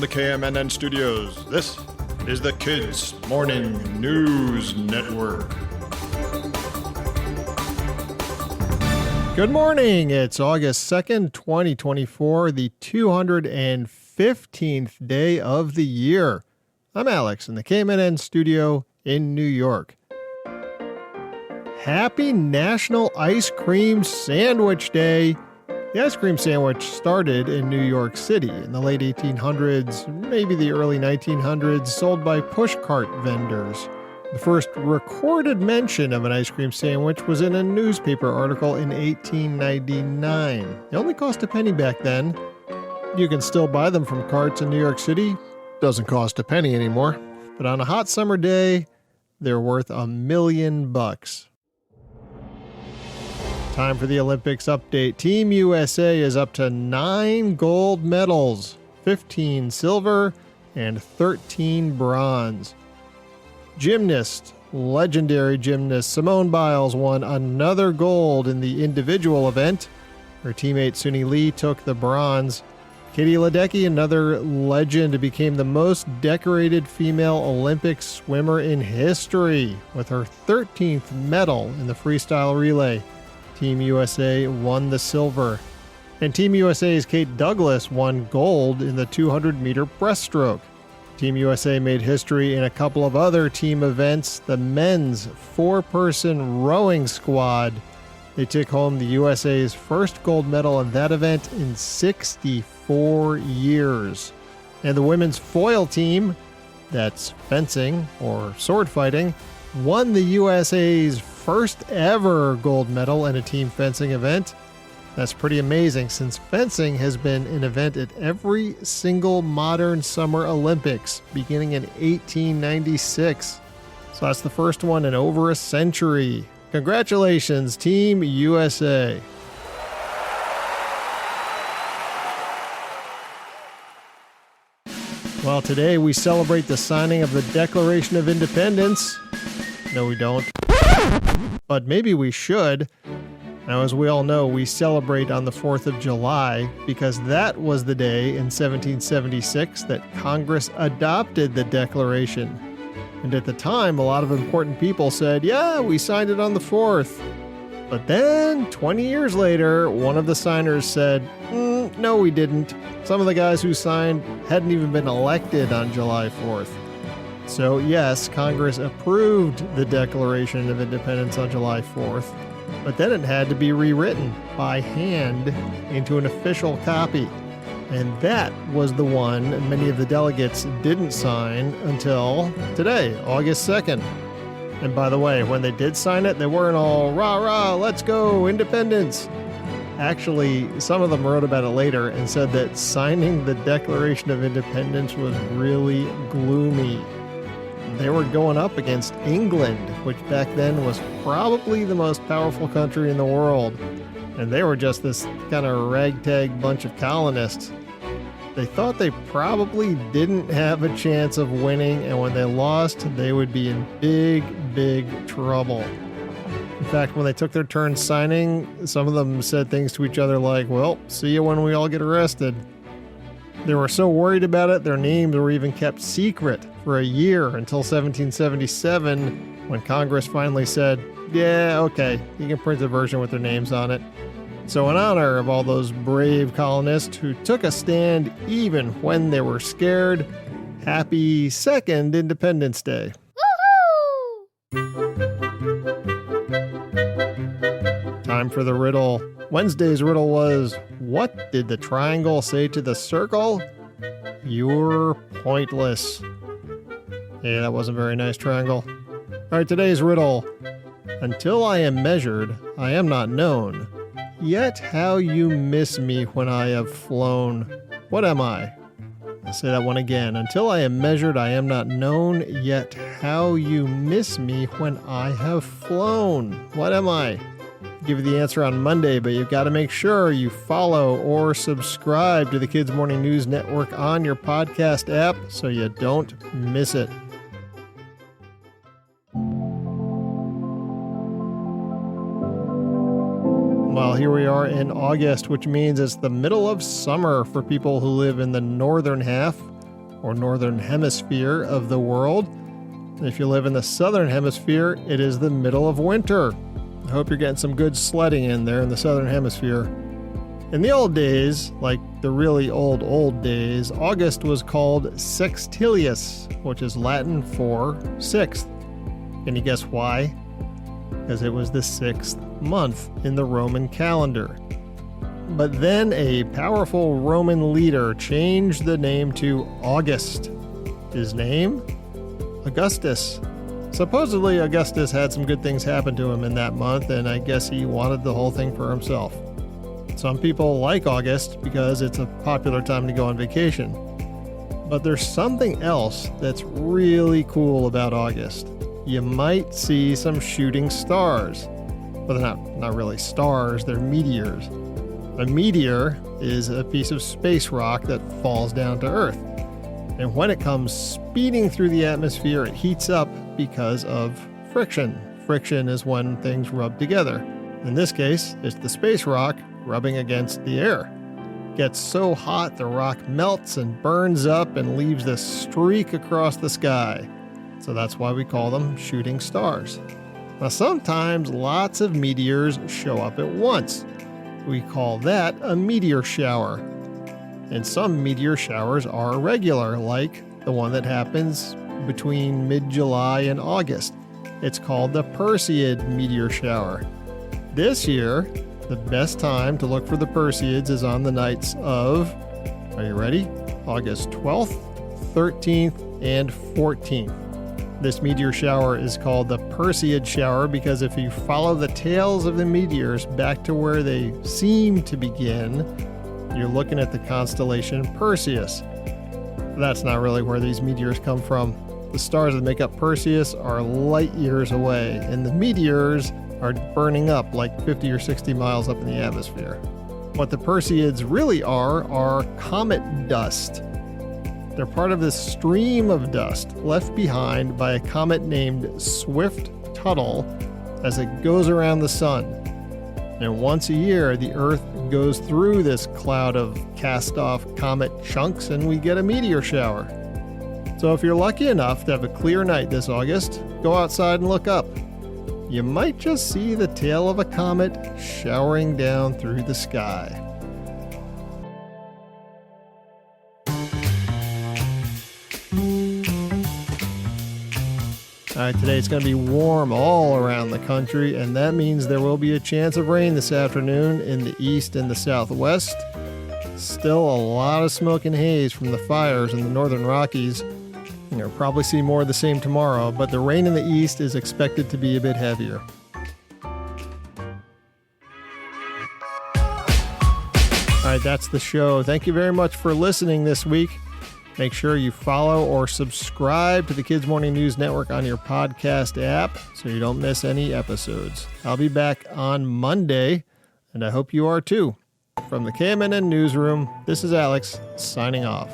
the KMNN studios, this is the Kids Morning News Network. Good morning. It's August 2nd, 2024, the 215th day of the year. I'm Alex in the KMNN studio in New York. Happy National Ice Cream Sandwich Day. The ice cream sandwich started in New York City in the late 1800s, maybe the early 1900s, sold by pushcart vendors. The first recorded mention of an ice cream sandwich was in a newspaper article in 1899. They only cost a penny back then. You can still buy them from carts in New York City. Doesn't cost a penny anymore. But on a hot summer day, they're worth $1 million. Time for the Olympics update. Team USA is up to 9 gold medals, 15 silver, and 13 bronze. Legendary gymnast Simone Biles won another gold in the individual event. Her teammate Suni Lee took the bronze. Katie Ledecky, another legend, became the most decorated female Olympic swimmer in history with her 13th medal in the freestyle relay. Team USA won the silver. And Team USA's Kate Douglas won gold in the 200-meter breaststroke. Team USA made history in a couple of other team events. The men's 4-person rowing squad. They took home the USA's first gold medal in that event in 64 years. And the women's foil team, that's fencing or sword fighting, won the USA's first ever gold medal in a team fencing event. That's pretty amazing since fencing has been an event at every single modern Summer Olympics beginning in 1896. So that's the first one in over a century. Congratulations, Team USA. Well, today we celebrate the signing of the Declaration of Independence. No, we don't. But maybe we should. Now, as we all know, we celebrate on the 4th of July because that was the day in 1776 that Congress adopted the Declaration. And at the time, a lot of important people said, yeah, we signed it on the 4th. But then, 20 years later, one of the signers said, no, we didn't. Some of the guys who signed hadn't even been elected on July 4th. So yes, Congress approved the Declaration of Independence on July 4th, but then it had to be rewritten by hand into an official copy. And that was the one many of the delegates didn't sign until today, August 2nd. And by the way, when they did sign it, they weren't all, rah, rah, let's go, independence. Actually, some of them wrote about it later and said that signing the Declaration of Independence was really gloomy. They were going up against England, which back then was probably the most powerful country in the world. And they were just this kind of ragtag bunch of colonists. They thought they probably didn't have a chance of winning, and when they lost, they would be in big, big trouble. In fact, when they took their turn signing, some of them said things to each other like, well, see you when we all get arrested. They were so worried about it, their names were even kept secret for a year until 1777, when Congress finally said, yeah, okay, you can print a version with their names on it. So in honor of all those brave colonists who took a stand even when they were scared, happy second Independence Day. Woohoo! Time for the riddle. Wednesday's riddle was, what did the triangle say to the circle? You're pointless. Hey, that wasn't very nice, triangle. All right, today's riddle. Until I am measured, I am not known. Yet how you miss me when I have flown. What am I? I'll say that one again. Until I am measured, I am not known. Yet how you miss me when I have flown. What am I? I'll give you the answer on Monday, but you've got to make sure you follow or subscribe to the Kids Morning News Network on your podcast app so you don't miss it. Well, here we are in August, which means it's the middle of summer for people who live in the northern half. or northern hemisphere of the world. If you live in the southern hemisphere, it is the middle of winter. I hope you're getting some good sledding in there in the southern hemisphere. In the old days, like the really old days, August was called Sextilius, which is Latin for sixth. Can you guess why? Because it was the sixth month in the Roman calendar. But then a powerful Roman leader changed the name to August. His name? Augustus. Supposedly, Augustus had some good things happen to him in that month, and I guess he wanted the whole thing for himself. Some people like August because it's a popular time to go on vacation. But there's something else that's really cool about August. You might see some shooting stars. But they're not really stars, they're meteors. A meteor is a piece of space rock that falls down to Earth. And when it comes speeding through the atmosphere, it heats up because of friction. Friction is when things rub together. In this case, it's the space rock rubbing against the air. It gets so hot the rock melts and burns up and leaves this streak across the sky. So that's why we call them shooting stars. Now sometimes lots of meteors show up at once. We call that a meteor shower. And some meteor showers are regular, like the one that happens between mid-July and August. It's called the Perseid meteor shower. This year, the best time to look for the Perseids is on the nights of, are you ready? August 12th, 13th, and 14th. This meteor shower is called the Perseid shower because if you follow the tails of the meteors back to where they seem to begin, you're looking at the constellation Perseus. That's not really where these meteors come from. The stars that make up Perseus are light years away, and the meteors are burning up like 50 or 60 miles up in the atmosphere. What the Perseids really are comet dust. They're part of this stream of dust left behind by a comet named Swift-Tuttle as it goes around the sun. And once a year, the Earth goes through this cloud of cast-off comet chunks and we get a meteor shower. So if you're lucky enough to have a clear night this August, go outside and look up. You might just see the tail of a comet showering down through the sky. All right, today it's going to be warm all around the country, and that means there will be a chance of rain this afternoon in the east and the southwest. Still a lot of smoke and haze from the fires in the northern Rockies. You'll probably see more of the same tomorrow, but the rain in the east is expected to be a bit heavier. All right, that's the show. Thank you very much for listening this week. Make sure you follow or subscribe to the Kids Morning News Network on your podcast app so you don't miss any episodes. I'll be back on Monday, and I hope you are too. From the KMNN Newsroom, this is Alex, signing off.